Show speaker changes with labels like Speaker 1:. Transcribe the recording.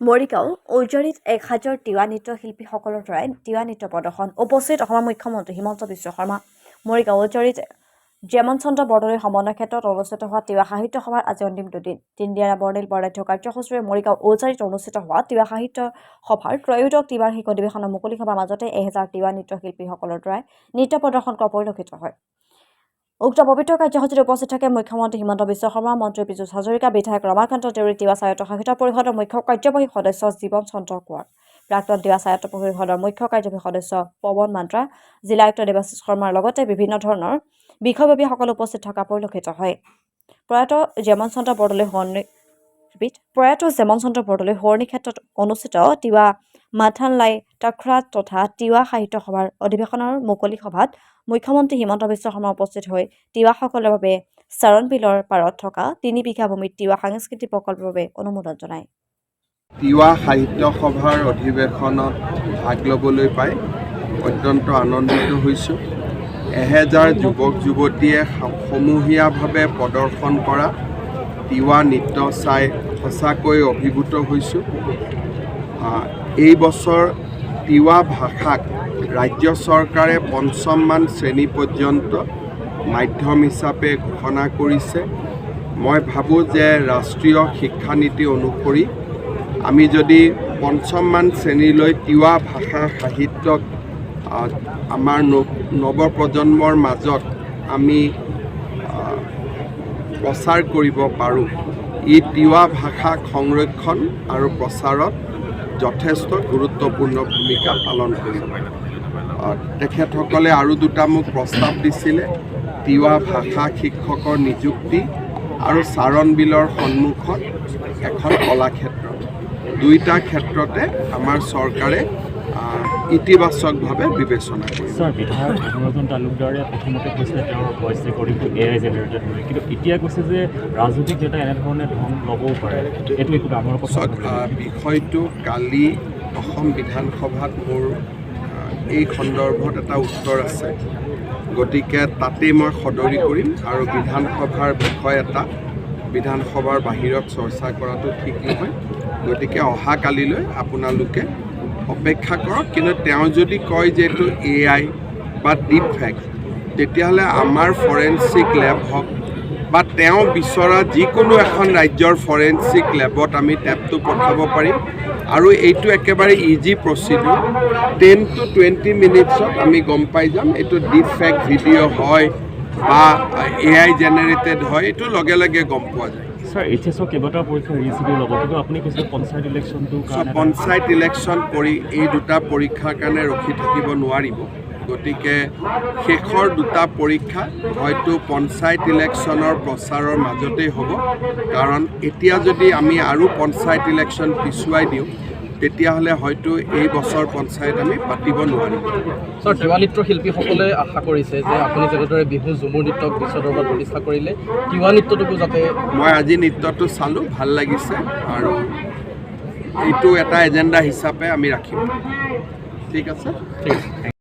Speaker 1: মৰিগাঁও ঔজাৰীত 1000 তিৱা নৃত্যশিল্পীসকলৰ দ্বাৰা তিৱা নৃত্য প্ৰদৰ্শন উপস্থিত অসমৰ মুখ্যমন্ত্ৰী হিমন্ত বিশ্ব শৰ্মা মৰিগাঁও ঔজাৰীত জেমন চন্দ্ৰ বৰদলৈৰ সমন্বয় ক্ষেত্ৰত অনুষ্ঠিত হোৱা তিৱা সাহিত্য সভাৰ আজি অন্তিম দুদিন তিনিদিনীয়া বৰ্ণিল বৰ্ণাঢ্য কাৰ্যসূচীৰে মৰিগাঁও ঔজাৰীত অনুষ্ঠিত হোৱা তিৱা সাহিত্য সভাৰ ত্ৰয়োদশ ত্ৰিবাৰ্ষিক অধিৱেশনৰ মুকলি সভাৰ মাজতে 1000 তিৱা নৃত্যশিল্পীসকলৰ দ্বাৰা নৃত্য প্ৰদৰ্শন কৰা পৰিলক্ষিত হয় উক্ত পবিত্ৰ কাৰ্যসূচীত উপস্থিত থাকে মুখ্যমন্ত্ৰী হিমন্ত বিশ্ব শৰ্মা মন্ত্ৰী পীযুষ হাজৰিকা বিধায়ক ৰমাকান্ত দেউৰী তিৱা স্বায়ত্তশাসিত পৰিষদৰ মুখ্য কাৰ্যবাহী সদস্য জীৱন চন্দ্ৰ কোঁৱৰ প্ৰাক্তন তিৱা স্বায়ত্ত পৰিষদৰ মুখ্য কাৰ্যবাহী সদস্য পৱন মান্ত্ৰা জিলা আয়ুক্ত দেৱাশিষ শৰ্মাৰ লগতে বিভিন্ন ধৰণৰ বিষয়ববীয়াসকল উপস্থিত থকা পৰিলক্ষিত হয় প্ৰয়াত জেমন চন্দ্ৰ বৰদলৈ সোঁৱৰণি ক্ষেত্ৰত অনুষ্ঠিত তিৱা মাথানলাই তখৰা তথা তিৱা সাহিত্য সভাৰ অধিৱেশনৰ মুকলি সভাত মুখ্যমন্ত্ৰী হিমন্ত বিশ্ব শৰ্মা উপস্থিত হৈ তিৱাসকলৰ বাবে চাৰণবিলৰ পাৰত থকা 3 বিঘা ভূমিত তিৱা সাংস্কৃতিক প্ৰকল্পৰ বাবে অনুমোদন জনায়
Speaker 2: তিৱা সাহিত্য সভাৰ অধিৱেশনত ভাগ ল'বলৈ পাই অত্যন্ত আনন্দিত হৈছোঁ 1000 যুৱক যুৱতীয়ে সমূহীয়াভাৱে প্ৰদৰ্শন কৰা তিৱা নৃত্য চাই সঁচাকৈ অভিভূত হৈছোঁ এই বছৰ তিৱা ভাষাক ৰাজ্য চৰকাৰে 5মান শ্ৰেণী পৰ্যন্ত মাধ্যম হিচাপে ঘোষণা কৰিছে মই ভাবোঁ যে ৰাষ্ট্ৰীয় শিক্ষানীতি অনুসৰি আমি যদি 5মান শ্ৰেণীলৈ তিৱা ভাষা সাহিত্যক আমাৰ নৱপ্ৰজন্মৰ মাজত আমি প্ৰচাৰ কৰিব পাৰোঁ ই তিৱা ভাষা সংৰক্ষণ আৰু প্ৰচাৰত যথেষ্ট গুৰুত্বপূৰ্ণ ভূমিকা পালন কৰিব তেখেতসকলে আৰু দুটা মোক প্ৰস্তাৱ দিছিলে তিৱা ভাষা শিক্ষকৰ নিযুক্তি আৰু চাৰণবিলৰ সন্মুখত এখন কলাক্ষেত্ৰ দুইটা ক্ষেত্ৰতে আমাৰ চৰকাৰে ইতিবাচকভাৱে বিবেচনা কৰিছে
Speaker 3: স্যাৰ বিধায়ক মনোৰঞ্জন তালুকদাৰে প্ৰথমতে কৈছিলে তেওঁৰ ভইচ ৰেকৰ্ডিংটো AI জেনেৰেটেড হয় কিন্তু এতিয়া কৈছে যে ৰাজনৈতিক নেতা এনেধৰণে ধন ল'বও পাৰে এইটো একো ডাঙৰ কথা
Speaker 2: বিষয়টো কালি অসম বিধানসভাত মোৰ এই সন্দৰ্ভত এটা উত্তৰ আছে গতিকে তাতেই মই সদৰি কৰিম আৰু বিধানসভাৰ বিষয় এটা বিধানসভাৰ বাহিৰত চৰ্চা কৰাটো ঠিক নহয় গতিকে অহা কালিলৈ আপোনালোকে অপেক্ষা কৰক কিন্তু তেওঁ যদি কয় যে এইটো AI বা ডিপ ফেক তেতিয়াহ'লে আমাৰ ফৰেনচিক লেব হওক বা তেওঁ বিচৰা যিকোনো এখন ৰাজ্যৰ ফৰেনচিক লেবত আমি টেপটো পঠাব পাৰিম আৰু এইটো একেবাৰে ইজি প্ৰচিডিউৰ 10 to 20 মিনিটছত আমি গম পাই যাম এইটো ডিপ ফেক ভিডিঅ' হয় বা AI জেনেৰেটেড হয় এইটো লগে লগে গম পোৱা যায়
Speaker 3: স্যাৰ এইচএছৰ কেইবাটাও পৰীক্ষা ৰিচিডিউল ল'ব কিন্তু আপুনি কৈছে পঞ্চায়ত ইলেকশ্যনটো
Speaker 2: পঞ্চায়ত ইলেকশ্যন কৰি এই দুটা পৰীক্ষাৰ কাৰণে ৰখি থাকিব নোৱাৰিব গতিকে শেষৰ দুটা পৰীক্ষা হয়তো পঞ্চায়ত ইলেকশ্যনৰ প্ৰচাৰৰ মাজতেই হ'ব কাৰণ এতিয়া যদি আমি আৰু পঞ্চায়ত ইলেকশ্যন পিছুৱাই দিওঁ তেতিয়াহ'লে হয়তো এই বছৰ পঞ্চায়ত আমি পাতিব নোৱাৰিম
Speaker 4: স্যাৰ তিৱা নৃত্যশিল্পীসকলে আশা কৰিছে যে আপুনি যেনেদৰে বিহু ঝুমুৰ নৃত্যক বিশ্ব দৰবাৰত প্ৰতিষ্ঠা কৰিলে তিৱা নৃত্যটোকো যাতে
Speaker 2: মই আজি নৃত্যটো চালোঁ ভাল লাগিছে আৰু এইটো এটা এজেণ্ডা হিচাপে আমি ৰাখিম ঠিক আছে